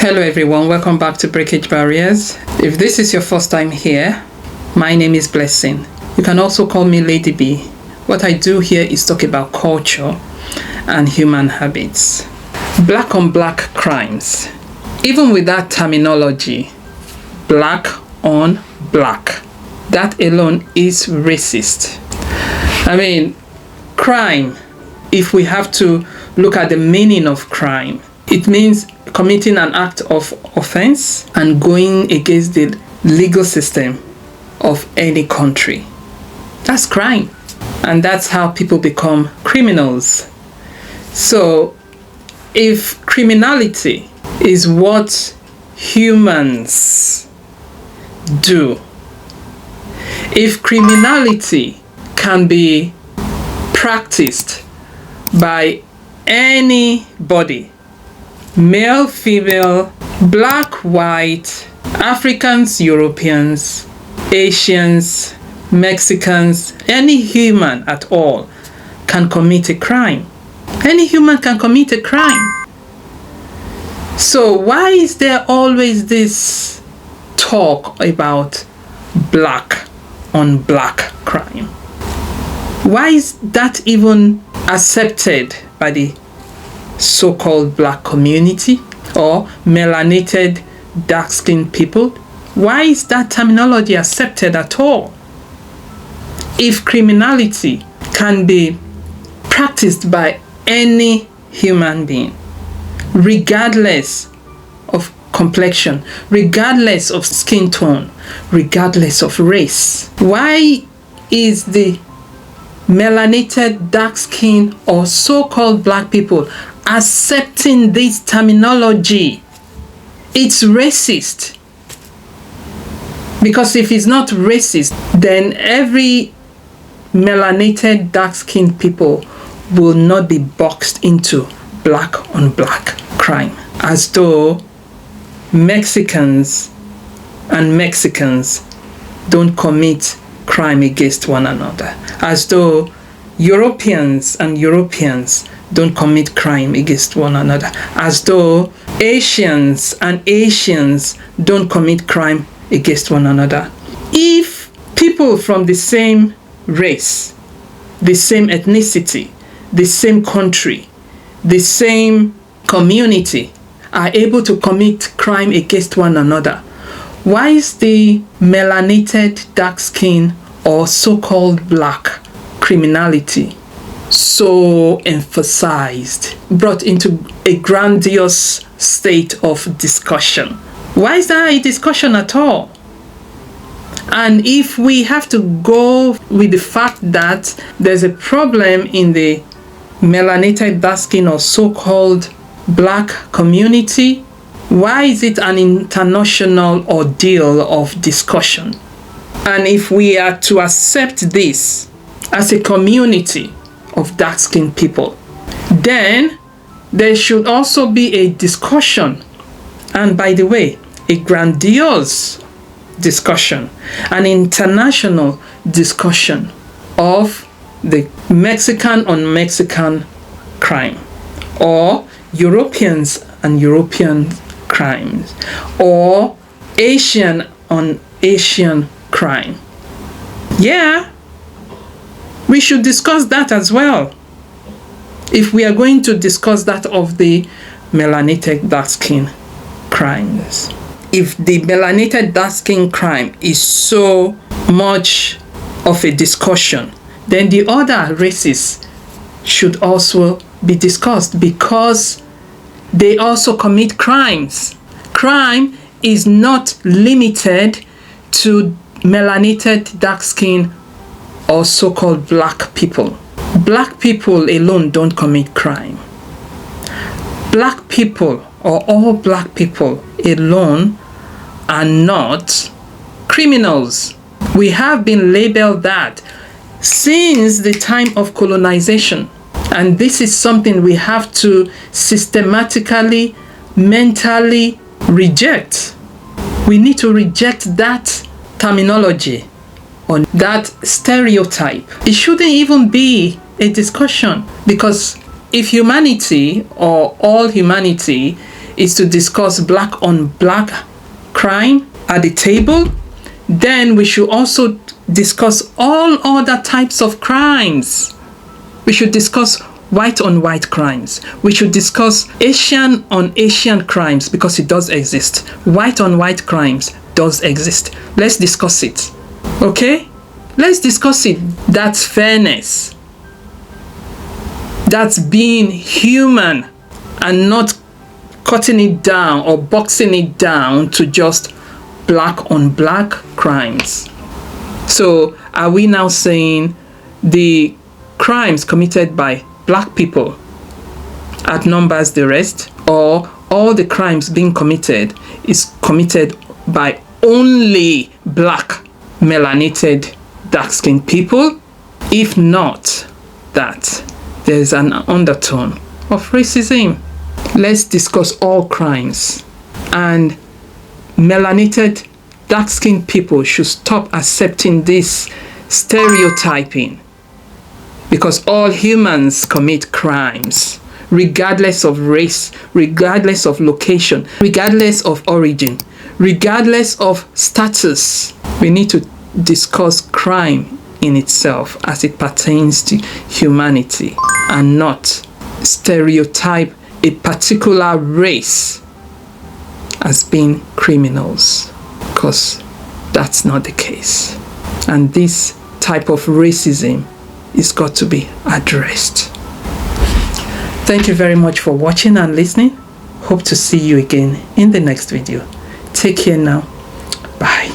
Hello everyone, welcome back to Breakage Barriers. If this is your first time here, my name is Blessing. You can also call me Lady B. What I do here is talk about culture and human habits. Black on black crimes. Even with that terminology, black on black, that alone is racist. I mean, crime, if we have to look at the meaning of crime, it means committing an act of offense and going against the legal system of any country. That's crime. And that's how people become criminals. So, if criminality is what humans do, if criminality can be practiced by anybody, male, female, black, white, Africans, Europeans, Asians, Mexicans, any human at all can commit a crime. Any human can commit a crime. So why is there always this talk about black on black crime? Why is that even accepted by the so-called black community or melanated dark-skinned people? Why is that terminology accepted at all? If criminality can be practiced by any human being, regardless of complexion, regardless of skin tone, regardless of race, why is the melanated dark skin or so-called black people accepting this terminology? It's racist. Because if it's not racist, then every melanated dark-skinned people will not be boxed into black on black crime, as though Mexicans and Mexicans don't commit crime against one another, as though Europeans and Europeans don't commit crime against one another, as though Asians and Asians don't commit crime against one another. If people from the same race, the same ethnicity, the same country, the same community are able to commit crime against one another, why is the melanated dark skin or so-called black criminality so emphasized, brought into a grandiose state of discussion? Why is there a discussion at all? And if we have to go with the fact that there's a problem in the melanated dark skin or so-called black community, why is it an international ordeal of discussion? And if we are to accept this as a community of dark-skinned people, then there should also be a discussion, and by the way, a grandiose discussion, an international discussion of the Mexican on Mexican crime, or Europeans and European crimes, or Asian on Asian crime. Yeah, we should discuss that as well. If we are going to discuss that of the melanated dark skin crimes. If the melanated dark skin crime is so much of a discussion, then the other races should also be discussed, because they also commit crimes. Crime is not limited to melanated dark skin or so-called black people. Black people alone don't commit crime. Black people or all black people alone are not criminals. We have been labeled that since the time of colonization. And this is something we have to systematically, mentally reject. We need to reject that terminology or that stereotype. It shouldn't even be a discussion, because if humanity or all humanity is to discuss black on black crime at the table, then we should also discuss all other types of crimes. We should discuss white on white crimes. We should discuss Asian on Asian crimes, because it does exist. White on white crimes does exist. Let's discuss it. Okay? Let's discuss it. That's fairness. That's being human and not cutting it down or boxing it down to just black on black crimes. So are we now saying the crimes committed by black people outnumbers the rest, or all the crimes being committed is committed by only black, melanated, dark-skinned people? If not that, there's an undertone of racism. Let's discuss all crimes, and melanated, dark-skinned people should stop accepting this stereotyping, because all humans commit crimes, regardless of race, regardless of location, regardless of origin, regardless of status. We need to discuss crime in itself as it pertains to humanity, and not stereotype a particular race as being criminals, because that's not the case. And this type of racism is got to be addressed. Thank you very much for watching and listening. Hope to see you again in the next video. Take care now. Bye.